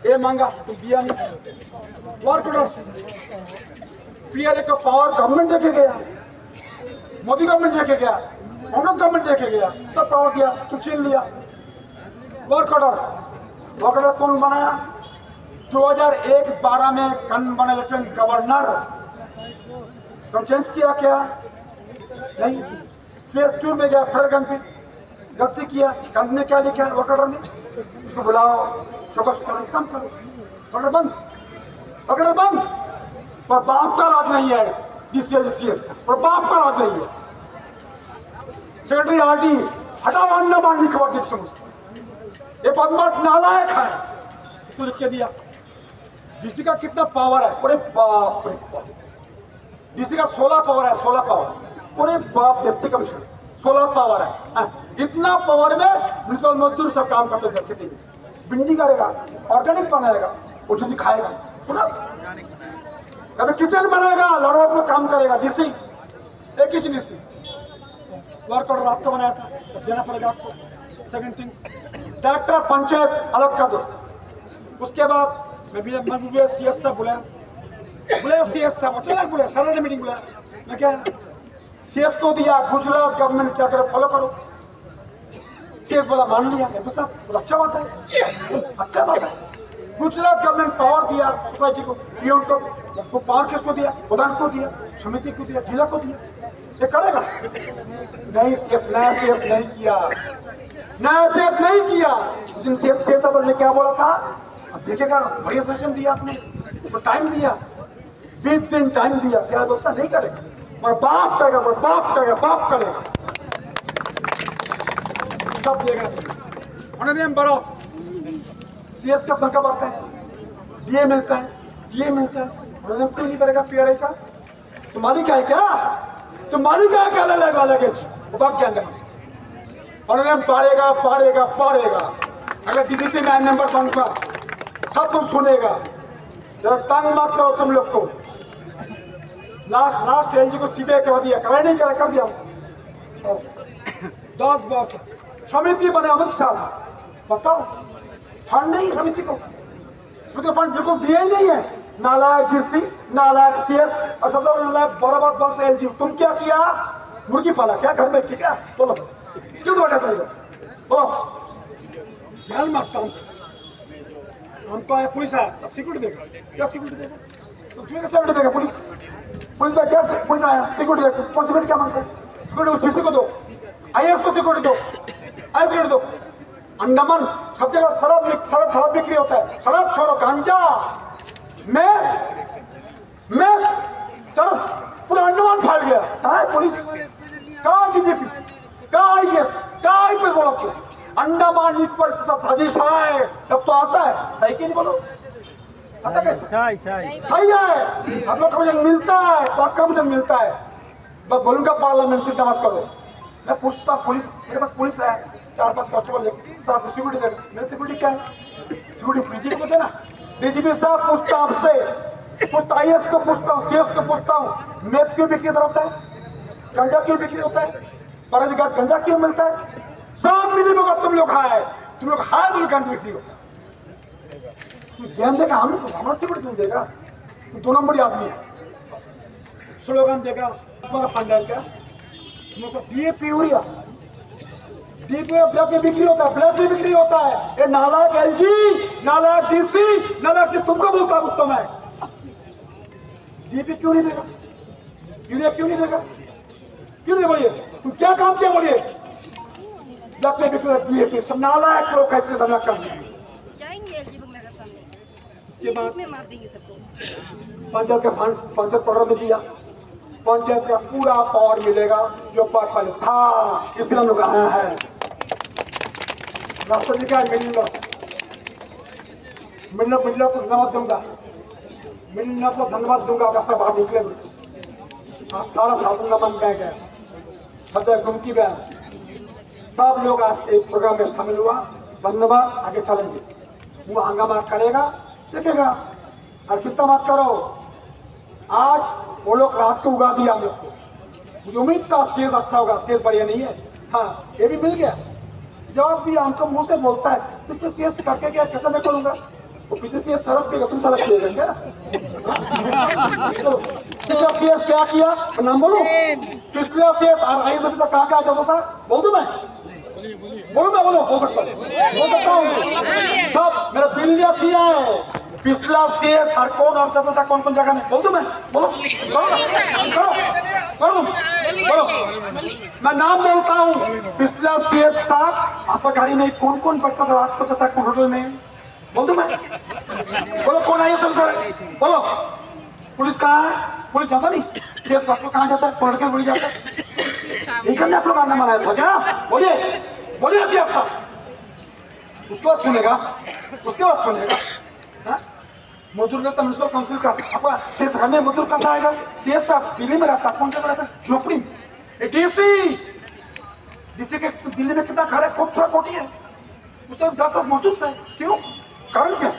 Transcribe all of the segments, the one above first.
ये मांगा कुछ दिया नहीं। वर्क ऑर्डर पीआरए का पावर गवर्नमेंट देके गया, मोदी गवर्नमेंट देके गया, कांग्रेस गवर्नमेंट देके गया, सब पावर दिया तो छीन लिया। वर्क ऑर्डर कौन बनाया? 2001-12 में कौन बना लेफ्टिनेंट गवर्नर? तो चेंज किया क्या? नहीं। सीएस टूर में गया, फरगन पे गलती किया, कंप ने क्या लिखा है वर्क ऑर्डर में? उसको बुलाओ, चौकस करो, कम करो, ऑर्डर बंद, ऑर्डर बंद। पर बाप का राज नहीं है डीसीएल सीएस का, पर बाप का राज नहीं है। सेक्रेटरी आरडी हटाओ, अन्ना मांगने खबर देख समझ, ये बदमाश नालायक है, इसको लिख के दिया। डीसी का कितना पावर है? अरे बाप रे बाप, डीसी का 16 पावर है, 16 पावर। अरे बाप, डिप्टी कमिश्नर 16 पावर है। इतना पावर में म्युनिसिपल मजदूर सब काम करते थे, खेती में भिंडी करेगा, ऑर्गेनिक बनाएगा, कुछ भी खाएगा, सुना कभी किचन बनाएगा, लड़ों को काम करेगा। डीसी एक ही डीसी वर्क ऑर्डर आपका बनाया था, तो देना पड़ेगा आपको। सेकंड थिंग्स, डायरेक्टर पंचायत अलग कर दो। उसके बाद मैं सीएस साहब बुलाया सीएस साहब अचानक बुलाया, सैटरडे मीटिंग बुलाया। मैं क्या सीएस को दिया, गुजरात गवर्नमेंट क्या करे फॉलो करो। सीएस बोला मान लिया, साहब बोला अच्छा बात है, अच्छा बात है। गुजरात गवर्नमेंट पावर दिया सोसाइटी को, पीओन को पावर किसको दिया? प्रधान को दिया, समिति को दिया, जिला को दिया। ये करेगा नहीं? नया सीएस नहीं किया, नया सीएस नहीं किया। उस दिन सीएस साहब ने क्या बोला था? अब देखेगा, बढ़िया सेशन दिया आपने, तो टाइम दिया, 20 दिन टाइम दिया, क्या बोलता? नहीं करेगा, और बाप करेगा, और बाप करेगा, बाप करेगा, सब देगा। ऑनरेबल बड़ो सीएस का तनख्वाह बढ़ता है, डीए मिलता है, डीए मिलता है, ऑनरेबल क्यों नहीं करेगा? पीआरआई का तुम्हारी क्या है? क्या तुम्हारी क्या है? क्या लगे बाप ज्ञान देना। ऑनरेबल बढ़ेगा, बढ़ेगा, बढ़ेगा। अगर डीडीसी में नंबर बनूंगा, सब तुम सुनेगा। जरा तंग मत करो तुम लोग को। लास्ट एलजी को सीबीआई करा दिया, कराई नहीं करा, कर दिया। 10 बॉस समिति बने अमित शाह, बताओ फंड नहीं समिति को, मुझे फंड बिल्कुल दिए ही नहीं है। नालायक डीसी, नालायक सीएस, और सबसे नालायक बराबर बॉस एलजी। तुम क्या किया? मुर्गी पाला क्या घर में? ठीक है, बोलो इसके तो बैठा था, बोलो ध्यान मारता हूँ। हमको आया पुलिस आया, सब सिक्योरिटी देगा, क्या सिक्योरिटी देगा? तो क्यों सिक्योरिटी देगा? पुलिस में क्या पुलिस आया, सिक्योरिटी देगा, कौन सिक्योरिटी क्या मांगता है? सिक्योरिटी जीसी को दो, आईएएस को सिक्योरिटी दो, आई सिक्योरिटी दो। अंडमान सब जगह शराब बिक्री होता है, शराब छोड़ो, गांजा मैं चरस पूरा अंडमान फैल गया। कहाँ है पुलिस? कहाँ डीजीपी? कहाँ आईएएस? कहाँ आईपीएस? बोलो क्यों? अंडमान नीति पर सब साजिश है, तब तो आता है। सही क्यों नहीं बोलो? आता कैसे? सही है, हम लोग का मुझे मिलता है, पक्का मुझे मिलता है। मैं बोलूंगा पार्लियामेंट, चिंता मत करो। मैं पूछता पुलिस, मेरे पास पुलिस है 4-5 कांस्टेबल लेके, सर आपको सिक्योरिटी देना। मेरी सिक्योरिटी क्या है? सिक्योरिटी डीजीपी को देना। डीजीपी साहब पूछता आपसे, पूछता आईएएस को पूछता हूँ, सीएस को पूछता हूँ, मैथ क्यों बिक्री होता है? गंजा क्यों बिक्री होता है? परज गंजा क्यों मिलता है? सब मिली होगा, तुम लोग खाए, तुम लोग खाए बोल गंज बिक्री होता है। ज्ञान देगा हम, हमारा सिक्योरिटी तुम देगा, 2 नंबरी आदमी है। स्लोगन देगा हमारा फंड है क्या? डीएपी यूरिया, डीएपी ब्लैक में बिक्री होता है, ब्लैक में बिक्री होता है। ये नालायक एलजी, नालायक डीसी, नालायक से तुमको बोलता हूँ तो मैं। डीएपी क्यों नहीं देगा? यूरिया क्यों नहीं देगा? क्यों नहीं? बोलिए तुम क्या काम किया? बोलिए ब्लैक में बिक्री डीएपी, सब नालायक लोग कैसे धंधा कर दिए। उसके बाद पंचायत का फंड, पंचायत प्रोग्राम में दिया, पंचायत का पूरा पावर मिलेगा जो पहले था, इसलिए हम लोग आया है। राष्ट्रपति का मिलना को धन्यवाद दूंगा, मिलना को धन्यवाद दूंगा। रास्ता बाहर निकले, आज सारा साधन बन गया, सदैव घूमती गया, सब लोग आज एक प्रोग्राम में शामिल हुआ। धन्यवाद, आगे चलेंगे। वो हंगामा करेगा, देखेगा, और चिंता मत करो। आज वो लोग रात को उगा दिया हम लोग को, मुझे उम्मीद था सीएस अच्छा होगा, सीएस बढ़िया नहीं है। हाँ, ये भी मिल गया। जवाब दिया, हमको मुंह से बोलता है तो सीएस करके गया, कैसे मैं करूँगा? वो पीछे से सड़क पे तुम सड़क किएगा क्या? पिछला सीएस क्या किया नाम बोलो? पिछला सीएस RI से पिछला कहाँ जाता था बोल दूं मैं? बोलो हो सकता हूँ सब मेरा बिल दिया किया है। पिछला सीएस हर कौन और जाता था कौन कौन जगह में बोल दूं मैं? बोलो करो मैं नाम बोलता हूँ। पिछला सीएस साहब आपका गाड़ी में कौन कौन बैठता था रात को जाता कौन होटल में बोल दूं मैं? बोलो कौन आइए सब सर बोलो। पुलिस कहाँ है? पुलिस जाता नहीं। सीएस आपको कहाँ जाता है? कौन लड़के पुलिस जाता है? एक आप लोग आना मनाया था क्या? बोलिए सीएस साहब। उसके बाद सुनेगा मजदूर लगता म्यूनसिपल काउंसिल का आपका सीएस में मजदूर कहाँ आएगा? सीएस साहब दिल्ली में रहता कौन जगह रहता? झोपड़ी में। डीसी के दिल्ली में कितना घर है? थोड़ा कोटी है उससे 10 मजदूर से क्यों? कारण क्या?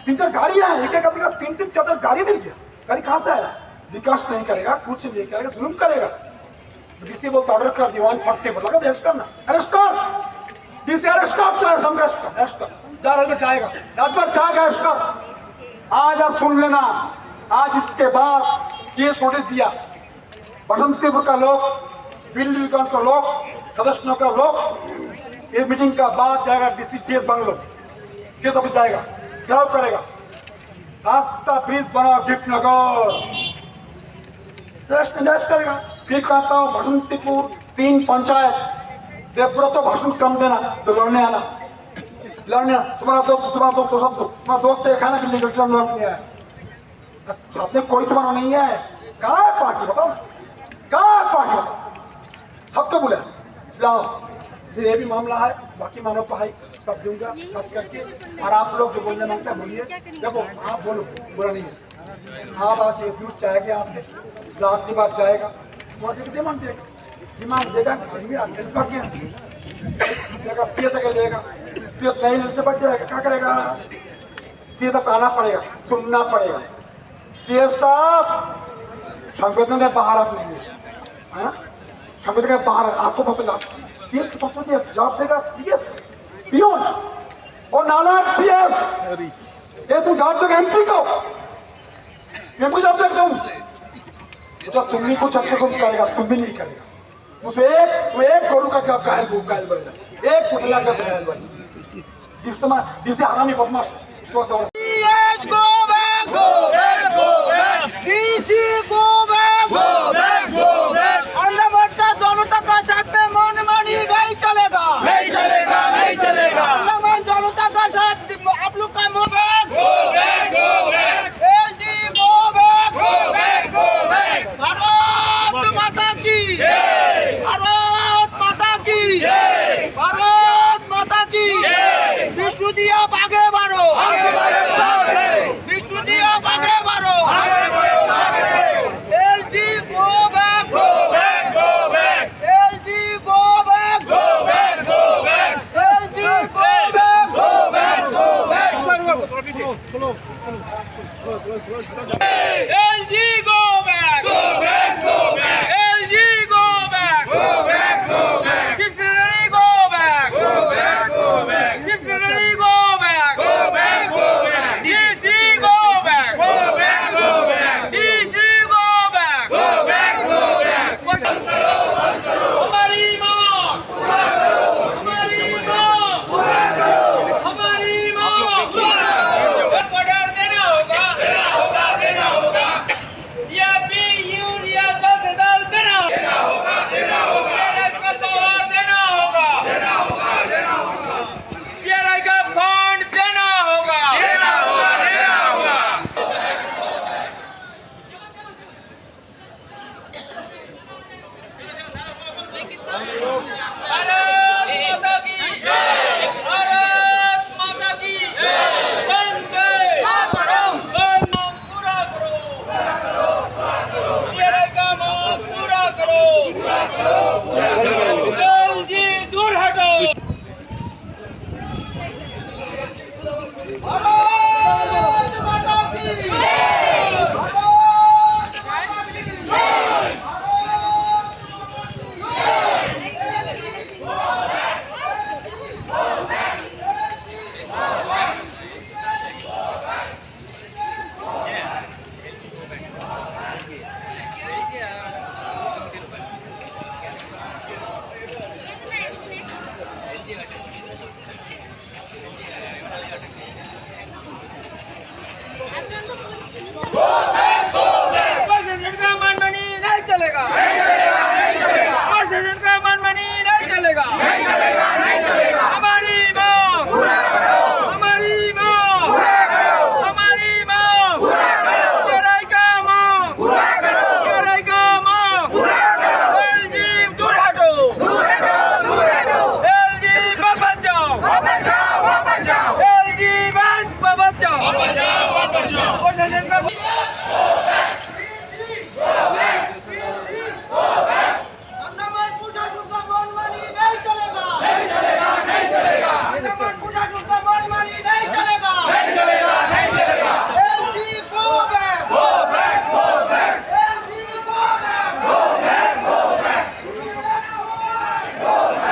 3-4 गाड़ियां हैं एक आदमी का 3-4 गाड़ी मिल गया। गाड़ी कहाँ से आया? विकास नहीं करेगा कुछ नहीं करेगा जुल्म करेगा। डीसी बोलता ऑर्डर कर दीवान पट्टे पर लगा अरेस्ट करना अरेस्ट कर डीसी अरेस्ट कर जा रहे जाएगा राजभर जाएगा अरेस्ट कर। आज आप सुन लेना आज इसके बाद सीएस नोटिस दिया बसंतीपुर का लोग बिल्ड विकान का लोग सदस्यों का लोग ये मीटिंग का बाद जाएगा DC CS bungalow CS office जाएगा क्या करेगा? रास्ता ब्रिज बनाओ दीपनगर रेस्ट करेगा। फिर कहता हूँ बसंतीपुर 3 पंचायत देवव्रत तो भाषण कम देना तो लड़ने आना तुम्हारा दोस्त देखा ना कि लड़ने आया साथ में कोई तुम्हारा नहीं है। कहाँ है पार्टी बताओ सबको बोले इस्लाम फिर ये भी मामला है बाकी मामला तो है सब दूंगा खास करके। और आप लोग जो बोलने मांगते हैं बोलिए देखो आप बोलो बुरा नहीं है। आप आज ये दूर जाएगा यहाँ से लाख की बात जाएगा तुम्हारा डिमांड देगा सीएस अगर लेगा सीएस नहीं से बढ़ जाएगा क्या करेगा? सीएस तक आना पड़ेगा सुनना पड़ेगा। सीएस साहब संविधान के बाहर आप नहीं है संविधान के बाहर आपको पता सीएस को पता जवाब देगा पीएस पियोन और नालायक सीएस ये तुम जवाब देगा एमपी को जवाब देगा तुम नहीं कुछ अच्छे को करेगा तुम भी नहीं करेगा। उसे एक गोरू का क्या कायल बनेगा एक पुतला का कायल बनेगा जिससे हरामी बदमाश इसको जनता का साथ में मनमानी नहीं चलेगा जनता का साथ आप लोग का अंडमान प्रशासन का मनमानी नहीं चलेगा, नहीं चलेगा, नहीं चलेगा। अंडमान प्रशासन का मनमानी नहीं चलेगा, नहीं चलेगा, नहीं चलेगा। LG go back, go back, go back। LG go back, go back, go back। go back,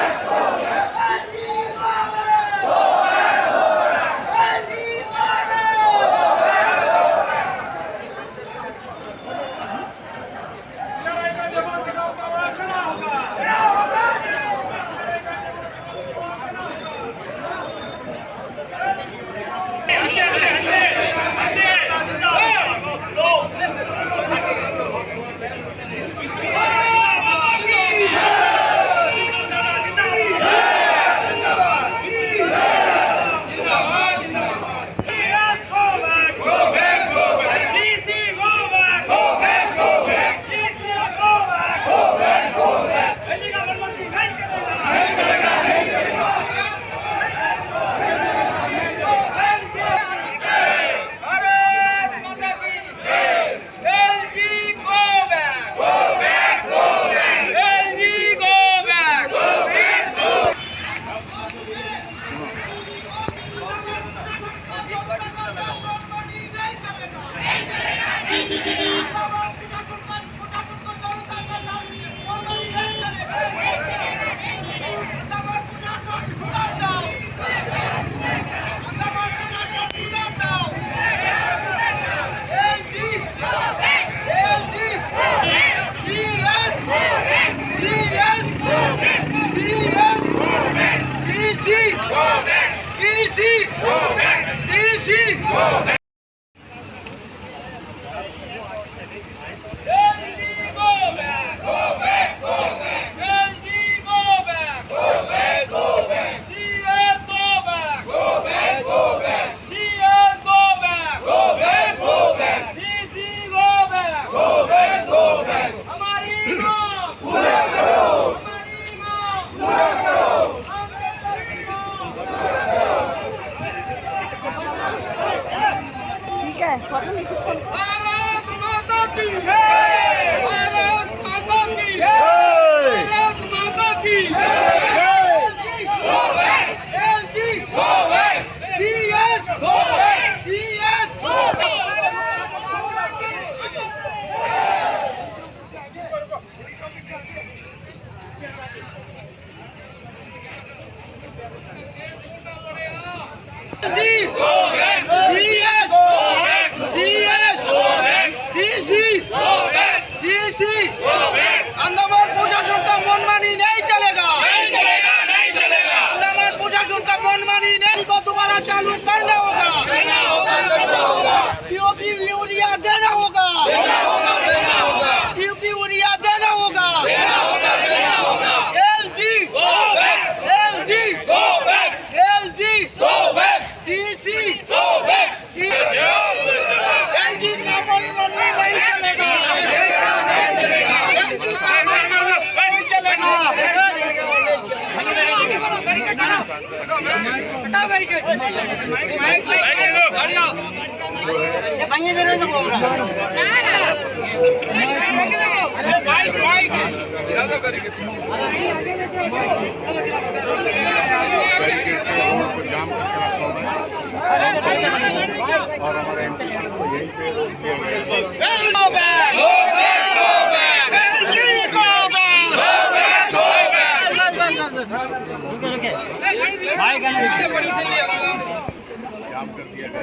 go back। LG go back, go back, go back। LG go Andaman प्रशासन का मनमानी नहीं चलेगा, नहीं चलेगा, नहीं चलेगा। अंडमान प्रशासन का मनमानी नहीं को दोबारा चालू करना होगा, करना होगा, करना होगा। टीओपी यूरिया देना होगा, देना होगा, देना होगा। टीओपी यूरिया देना होगा, देना होगा, देना होगा। LG go back, LG go back, LG go back, DC go back. LG का मनमानी नहीं चलेगा, और हमारे एमपी को यहीं पे जाम कर दिया गया।